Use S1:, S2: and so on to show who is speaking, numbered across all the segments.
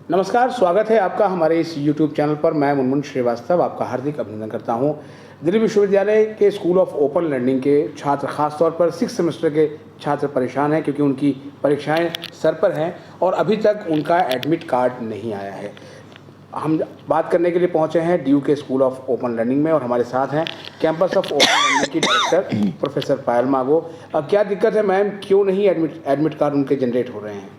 S1: नमस्कार, स्वागत है आपका हमारे इस YouTube चैनल पर। मैं मुनमुन श्रीवास्तव आपका हार्दिक अभिनंदन करता हूं। दिल्ली विश्वविद्यालय के स्कूल ऑफ ओपन लर्निंग के छात्र, खासतौर पर 6 सेमेस्टर के छात्र परेशान हैं क्योंकि उनकी परीक्षाएं सर पर हैं और अभी तक उनका एडमिट कार्ड नहीं आया है। हम बात करने के लिए पहुंचे हैं DU के स्कूल ऑफ ओपन लर्निंग में और हमारे साथ हैं कैंपस ऑफ ओपन लर्निंग की डायरेक्टर प्रोफेसर पायल मागो। क्या दिक्कत है मैम, क्यों नहीं एडमिट कार्ड उनके जनरेट हो रहे हैं?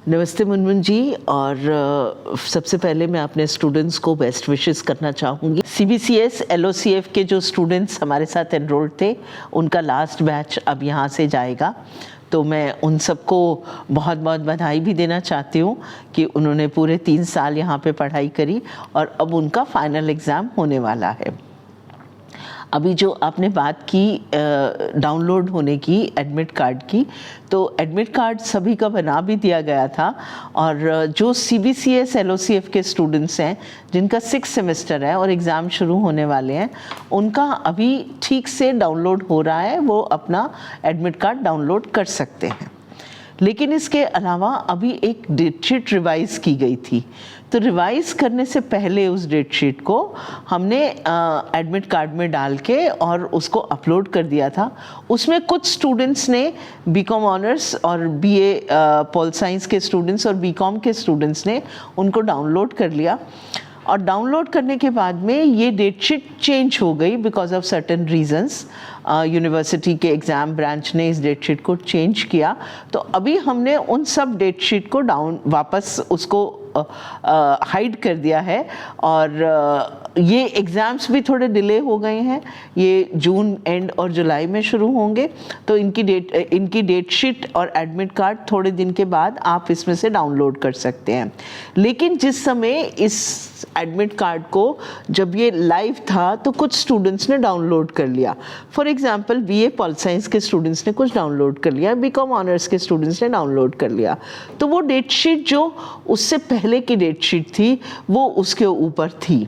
S2: नमस्ते मुनमुन जी, और सबसे पहले मैं अपने स्टूडेंट्स को बेस्ट विशेस करना चाहूँगी। CBCS LOCF के जो स्टूडेंट्स हमारे साथ एनरोल्ड थे, उनका लास्ट बैच अब यहाँ से जाएगा, तो मैं उन सबको बहुत बहुत बधाई भी देना चाहती हूँ कि उन्होंने पूरे 3 साल यहाँ पे पढ़ाई करी और अब उनका फाइनल एग्ज़ाम होने वाला है। अभी जो आपने बात की डाउनलोड होने की एडमिट कार्ड की, तो एडमिट कार्ड सभी का बना भी दिया गया था और जो CBCS LOCF के स्टूडेंट्स हैं जिनका 6 सेमेस्टर है और एग्ज़ाम शुरू होने वाले हैं, उनका अभी ठीक से डाउनलोड हो रहा है, वो अपना एडमिट कार्ड डाउनलोड कर सकते हैं। लेकिन इसके अलावा अभी एक डेट शीट रिवाइज़ की गई थी, तो रिवाइज़ करने से पहले उस डेट शीट को हमने एडमिट कार्ड में डाल के और उसको अपलोड कर दिया था। उसमें कुछ स्टूडेंट्स ने BCom ऑनर्स और BA पॉल साइंस के स्टूडेंट्स और BCom के स्टूडेंट्स ने उनको डाउनलोड कर लिया और डाउनलोड करने के बाद में ये डेट शीट चेंज हो गई because of certain reasons. University के एग्ज़ाम ब्रांच ने इस डेट शीट को चेंज किया, तो अभी हमने उन सब डेट शीट को वापस उसको हाइड कर दिया है और ये एग्ज़ाम्स भी थोड़े डिले हो गए हैं। ये जून एंड और जुलाई में शुरू होंगे, तो इनकी डेट शीट और एडमिट कार्ड थोड़े दिन के बाद आप इसमें से डाउनलोड कर सकते हैं। लेकिन जिस समय इस एडमिट कार्ड को जब ये लाइव था तो कुछ स्टूडेंट्स ने डाउनलोड कर लिया। For example BA pol science के स्टूडेंट्स ने कुछ डाउनलोड कर लिया, BCom ऑनर्स के स्टूडेंट्स ने डाउनलोड कर लिया, तो वो डेट शीट जो उससे पहले की डेट शीट थी वो उसके ऊपर थी।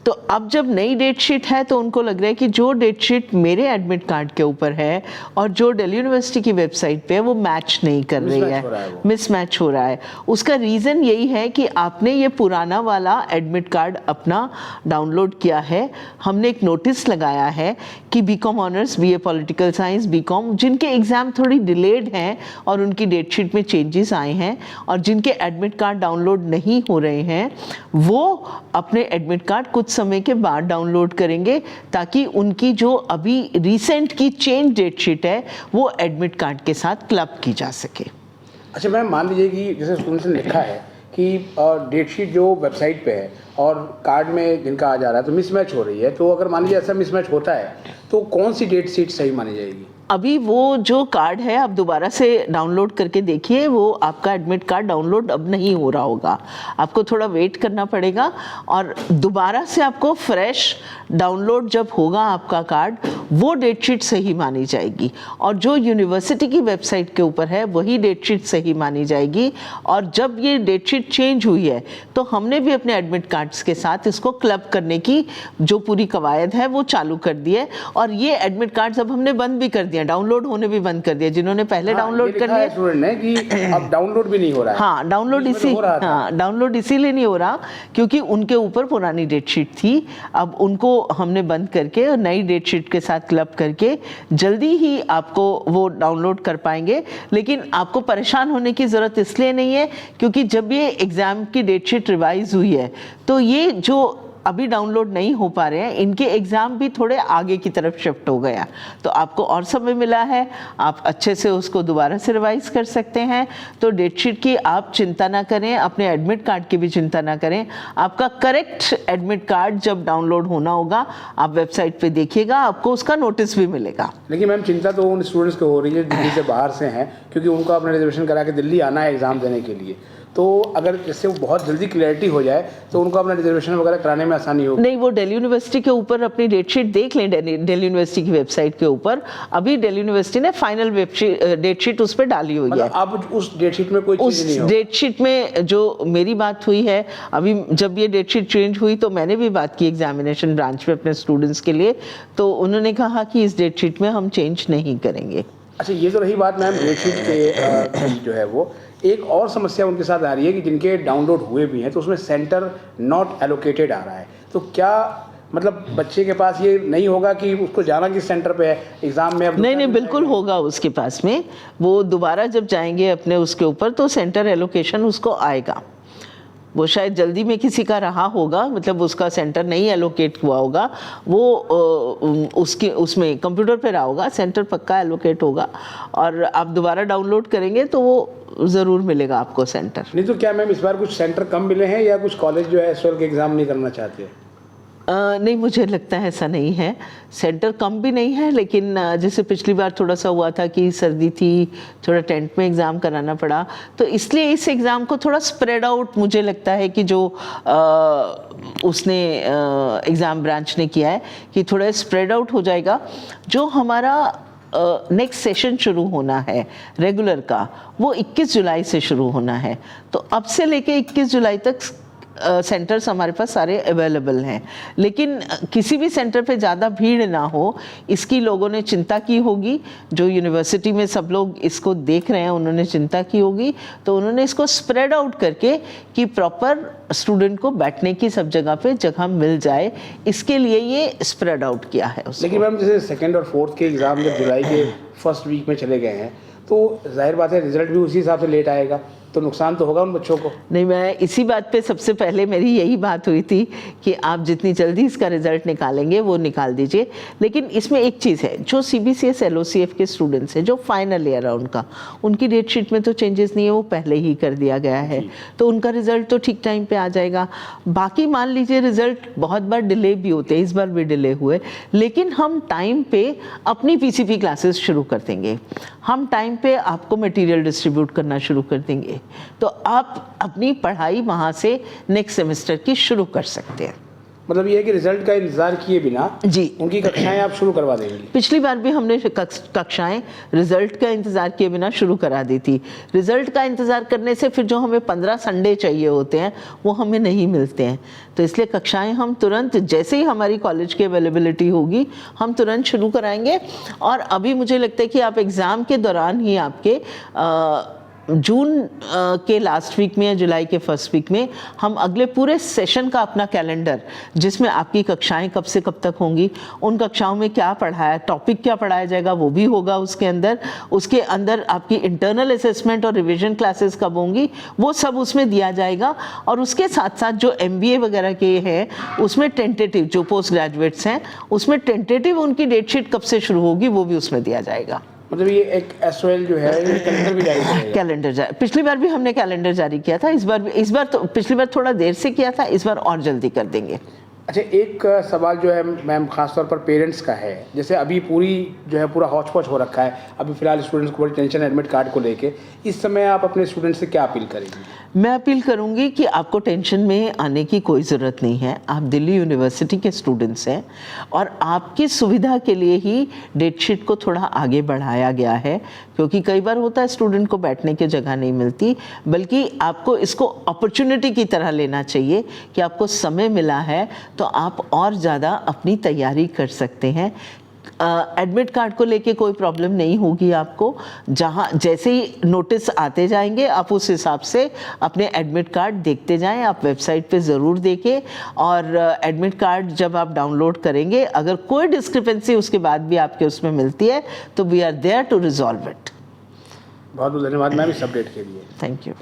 S2: तो अब जब नई डेट शीट है तो उनको लग रहा है कि जो डेट शीट मेरे एडमिट कार्ड के ऊपर है और जो दिल्ली यूनिवर्सिटी की वेबसाइट पे है वो मैच नहीं कर रही है, मिसमैच हो रहा है। उसका रीज़न यही है कि आपने ये पुराना वाला एडमिट कार्ड अपना डाउनलोड किया है। हमने एक नोटिस लगाया है कि BCom honours, BA political science, BCom जिनके एग्ज़ाम थोड़ी डिलेड हैं और उनकी डेट शीट में चेंजेस आए हैं और जिनके एडमिट कार्ड डाउनलोड नहीं हो रहे हैं, वो अपने एडमिट कार्ड कुछ समय के बाद डाउनलोड करेंगे ताकि उनकी जो अभी रिसेंट की चेंज डेट शीट है वो एडमिट कार्ड के साथ क्लब की जा सके।
S1: अच्छा मैम, मान लीजिए कि जैसे स्टूडेंट्स ने लिखा है कि डेट शीट जो वेबसाइट पे है और कार्ड में जिनका आ जा रहा है तो मिसमैच हो रही है, तो अगर मान लीजिए ऐसा मिसमैच होता है तो कौन सी डेट शीट सही मानी जाएगी?
S2: अभी वो जो कार्ड है आप दोबारा से डाउनलोड करके देखिए, वो आपका एडमिट कार्ड डाउनलोड अब नहीं हो रहा होगा, आपको थोड़ा वेट करना पड़ेगा और दोबारा से आपको फ्रेश डाउनलोड जब होगा आपका कार्ड, वो डेट शीट सही मानी जाएगी और जो यूनिवर्सिटी की वेबसाइट के ऊपर है वही डेट शीट सही मानी जाएगी। और जब ये डेट शीट चेंज हुई है तो हमने भी अपने एडमिट कार्ड्स के साथ इसको क्लब करने की जो पूरी कवायद है वो चालू कर दी है और ये एडमिट कार्ड्स अब हमने बंद भी कर दिए, डाउनलोड होने भी बंद कर दिया। जिन्होंने पहले डाउनलोड कर लिया
S1: स्टूडेंट ने कि अब डाउनलोड भी नहीं हो रहा है।
S2: हाँ, डाउनलोड इसीलिए नहीं हो रहा क्योंकि उनके ऊपर पुरानी डेट शीट थी। अब उनको हमने बंद करके और नई डेट शीट के साथ क्लब करके जल्दी ही आपको वो डाउनलोड कर पाएंगे। लेकिन आपको परेशान होने की ज़रूरत इसलिए नहीं है क्योंकि जब ये एग्ज़ाम की डेट शीट रिवाइज हुई है तो ये जो अभी डाउनलोड नहीं हो पा रहे हैं इनके एग्ज़ाम भी थोड़े आगे की तरफ शिफ्ट हो गया, तो आपको और समय मिला है, आप अच्छे से उसको दोबारा से रिवाइज कर सकते हैं। तो डेट शीट की आप चिंता ना करें, अपने एडमिट कार्ड की भी चिंता ना करें। आपका करेक्ट एडमिट कार्ड जब डाउनलोड होना होगा आप वेबसाइट पे देखिएगा, आपको उसका नोटिस भी मिलेगा।
S1: लेकिन मैम चिंता तो उन स्टूडेंट्स को हो रही है दिल्ली से बाहर से हैं, क्योंकि उनको अपना रिजर्वेशन करा के दिल्ली आना है एग्ज़ाम देने के लिए, तो अगर जैसे वो बहुत जल्दी क्लैरिटी हो जाए तो उनको अपना रिजर्वेशन वगैरह कराने में आसानी होगी।
S2: नहीं, वो दिल्ली यूनिवर्सिटी के ऊपर अपनी डेट शीट देख लें, दिल्ली यूनिवर्सिटी की वेबसाइट के ऊपर अभी दिल्ली यूनिवर्सिटी ने फाइनल डेट शीट उस पर डाली हुई है।
S1: अब उस डेट शीट में कोई चीज़ नहीं है।
S2: उस डेट शीट में जो मेरी बात हुई है, अभी जब ये डेट शीट चेंज हुई तो मैंने भी बात की एग्जामिनेशन ब्रांच में अपने स्टूडेंट्स के लिए, तो उन्होंने कहा कि इस डेट शीट में हम चेंज नहीं करेंगे।
S1: अच्छा, ये तो रही बात मैम डेट शीट के जो है वो, एक और समस्या उनके साथ आ रही है कि जिनके डाउनलोड हुए भी हैं तो उसमें सेंटर नॉट एलोकेटेड आ रहा है, तो क्या मतलब बच्चे के पास ये नहीं होगा कि उसको जाना किस सेंटर पे है एग्ज़ाम में? अब
S2: नहीं बिल्कुल होगा उसके पास में, वो दोबारा जब जाएंगे अपने उसके ऊपर तो सेंटर एलोकेशन उसको आएगा। वो शायद जल्दी में किसी का रहा होगा, मतलब उसका सेंटर नहीं एलोकेट हुआ होगा, वो उसके उसमें कंप्यूटर पे रहा होगा, सेंटर पक्का एलोकेट होगा और आप दोबारा डाउनलोड करेंगे तो वो ज़रूर मिलेगा आपको सेंटर।
S1: नहीं तो क्या मैम इस बार कुछ सेंटर कम मिले हैं या कुछ कॉलेज जो है एसएल के एग्ज़ाम नहीं करना चाहते हैं?
S2: नहीं मुझे लगता है ऐसा नहीं है, सेंटर कम भी नहीं है, लेकिन जैसे पिछली बार थोड़ा सा हुआ था कि सर्दी थी, थोड़ा टेंट में एग्ज़ाम कराना पड़ा, तो इसलिए इस एग्ज़ाम को थोड़ा स्प्रेड आउट मुझे लगता है कि जो उसने एग्ज़ाम ब्रांच ने किया है कि थोड़ा स्प्रेड आउट हो जाएगा। जो हमारा नेक्स्ट सेशन शुरू होना है रेगुलर का, वो 21 जुलाई से शुरू होना है, तो अब से लेके 21 जुलाई तक सेंटर्स हमारे पास सारे अवेलेबल हैं, लेकिन किसी भी सेंटर पे ज़्यादा भीड़ ना हो इसकी लोगों ने चिंता की होगी। जो यूनिवर्सिटी में सब लोग इसको देख रहे हैं उन्होंने चिंता की होगी, तो उन्होंने इसको स्प्रेड आउट करके कि प्रॉपर स्टूडेंट को बैठने की सब जगह पे जगह मिल जाए, इसके लिए ये स्प्रेड आउट किया है उसको।
S1: लेकिन मैम जैसे सेकेंड और फोर्थ के एग्ज़ाम जब जुलाई के फर्स्ट वीक में चले गए हैं तो जाहिर बात है रिजल्ट भी उसी हिसाब से लेट आएगा, तो नुकसान तो होगा उन बच्चों को।
S2: नहीं, मैं इसी बात पे सबसे पहले मेरी यही बात हुई थी कि आप जितनी जल्दी इसका रिजल्ट निकालेंगे वो निकाल दीजिए, लेकिन इसमें एक चीज़ है, जो CBCS LOCF के स्टूडेंट्स हैं जो फाइनल ईयर है उनकी डेट शीट में तो चेंजेस नहीं है, वो पहले ही कर दिया गया है, तो उनका रिजल्ट तो ठीक टाइम पे आ जाएगा। बाकी मान लीजिए रिजल्ट बहुत बार डिले भी होते हैं, इस बार भी डिले हुए, लेकिन हम टाइम पे अपनी PCP क्लासेस शुरू कर देंगे, हम टाइम पे आपको मटेरियल डिस्ट्रीब्यूट करना शुरू कर देंगे, तो आप अपनी पढ़ाई वहाँ से नेक्स्ट सेमेस्टर की शुरू कर सकते हैं।
S1: मतलब ये है कि रिजल्ट का इंतज़ार किए बिना
S2: जी
S1: उनकी कक्षाएं आप शुरू करवा देंगी।
S2: पिछली बार भी हमने कक्षाएं रिजल्ट का इंतज़ार किए बिना शुरू करा दी थी। रिजल्ट का इंतज़ार करने से फिर जो हमें 15 संडे चाहिए होते हैं वो हमें नहीं मिलते हैं, तो इसलिए कक्षाएं हम तुरंत जैसे ही हमारी कॉलेज की अवेलेबिलिटी होगी हम तुरंत शुरू कराएंगे। और अभी मुझे लगता है कि आप एग्ज़ाम के दौरान ही आपके जून के लास्ट वीक में या जुलाई के फर्स्ट वीक में हम अगले पूरे सेशन का अपना कैलेंडर, जिसमें आपकी कक्षाएं कब से कब तक होंगी, उन कक्षाओं में क्या पढ़ाया, टॉपिक क्या पढ़ाया जाएगा वो भी होगा उसके अंदर आपकी इंटरनल असेसमेंट और रिवीजन क्लासेस कब होंगी वो सब उसमें दिया जाएगा। और उसके साथ साथ जो MBA वगैरह के हैं उसमें टेंटेटिव, जो पोस्ट ग्रेजुएट्स हैं उसमें टेंटेटिव उनकी डेट शीट कब से शुरू होगी वो भी उसमें दिया जाएगा।
S1: मतलब ये एक SOL जो है ये कैलेंडर भी जारी करेगा।
S2: कैलेंडर पिछली बार भी हमने कैलेंडर जारी किया था, इस बार तो पिछली बार थोड़ा देर से किया था, इस बार और जल्दी कर देंगे।
S1: अच्छा, एक सवाल जो है मैम ख़ासतौर पर पेरेंट्स का है, जैसे अभी पूरा हौच पौच हो रखा है, अभी फ़िलहाल स्टूडेंट्स को बड़ी टेंशन है एडमिट कार्ड को लेके, इस समय आप अपने स्टूडेंट्स से क्या अपील करेंगी?
S2: मैं अपील करूंगी कि आपको टेंशन में आने की कोई ज़रूरत नहीं है, आप दिल्ली यूनिवर्सिटी के स्टूडेंट्स हैं और आपकी सुविधा के लिए ही डेट शीट को थोड़ा आगे बढ़ाया गया है, क्योंकि कई बार होता है स्टूडेंट को बैठने की जगह नहीं मिलती, बल्कि आपको इसको अपॉर्चुनिटी की तरह लेना चाहिए कि आपको समय मिला है तो आप और ज़्यादा अपनी तैयारी कर सकते हैं। एडमिट कार्ड को लेके कोई प्रॉब्लम नहीं होगी आपको, जहाँ जैसे ही नोटिस आते जाएंगे आप उस हिसाब से अपने एडमिट कार्ड देखते जाएं, आप वेबसाइट पे ज़रूर देखें और एडमिट कार्ड जब आप डाउनलोड करेंगे अगर कोई डिस्क्रिपेंसी उसके बाद भी आपके उसमें मिलती है तो we are there to resolve it.
S1: बहुत बहुत धन्यवाद मैम इस अपडेट के लिए।
S2: Thank you.